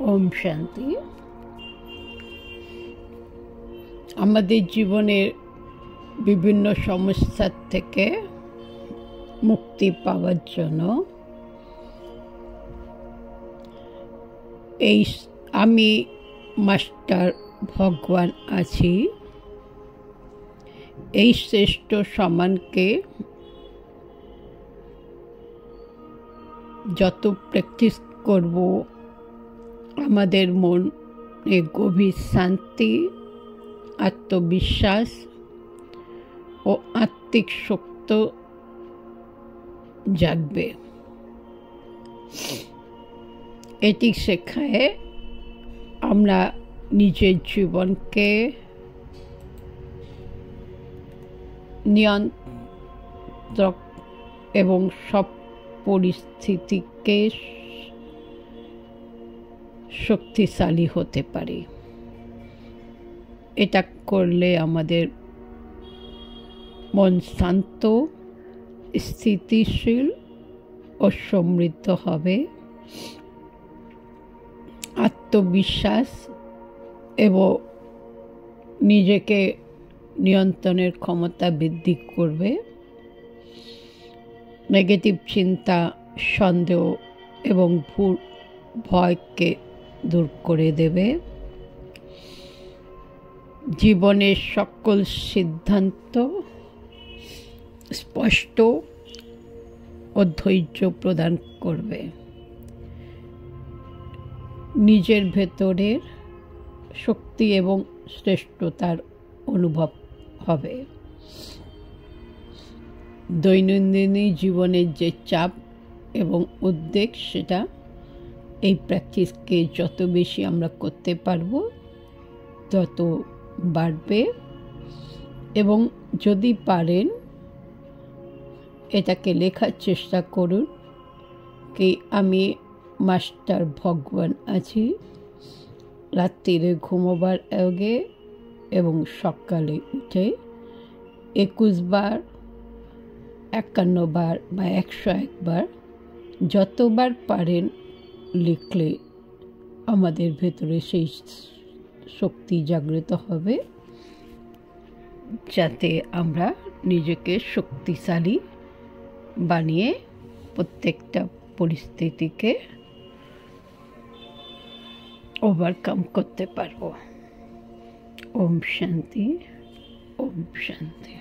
ওম শান্তি। আমাদের জীবনের বিভিন্ন সমস্যার থেকে মুক্তি পাওয়ার জন্য আমি মাস্টার ভগবান আছি, এই শ্রেষ্ঠ সম্মানকে যত প্র্যাকটিস করব, আমাদের মনে গভীর শান্তি, আত্মবিশ্বাস ও আত্মিক শক্তি জাগবে। এটি শেখায় আমরা নিজের জীবনকে নিয়ন্ত্রক এবং সব পরিস্থিতিকে শক্তিশালী হতে পারি। এটা করলে আমাদের মন শান্ত, স্থিতিশীল ও সমৃদ্ধ হবে। আত্মবিশ্বাস এবং নিজেকে নিয়ন্ত্রণের ক্ষমতা বৃদ্ধি করবে। নেগেটিভ চিন্তা, সন্দেহ এবং ভয়কে দূর করে দেবে। জীবনের সকল সিদ্ধান্ত স্পষ্ট ও ধৈর্য প্রদান করবে। নিজের ভেতরের শক্তি এবং শ্রেষ্ঠতার অনুভব হবে। দৈনন্দিন জীবনের যে চাপ এবং উদ্বেগ, সেটা এই প্র্যাকটিসকে যত বেশি আমরা করতে পারব তত বাড়বে। এবং যদি পারেন এটাকে লেখার চেষ্টা করুন কি আমি মাস্টার ভগবান আছি, রাত্রিরে ঘুমোবার আগে এবং সকালে উঠে 21 বার, 51 বার বা 101 বার, যতবার পারেন লিখলে আমাদের ভেতরে সেই শক্তি জাগ্রত হবে, যাতে আমরা নিজেকে শক্তিশালী বানিয়ে প্রত্যেকটা পরিস্থিতিকে ওভারকাম করতে পারব। ওম শান্তি, ওম শান্তি।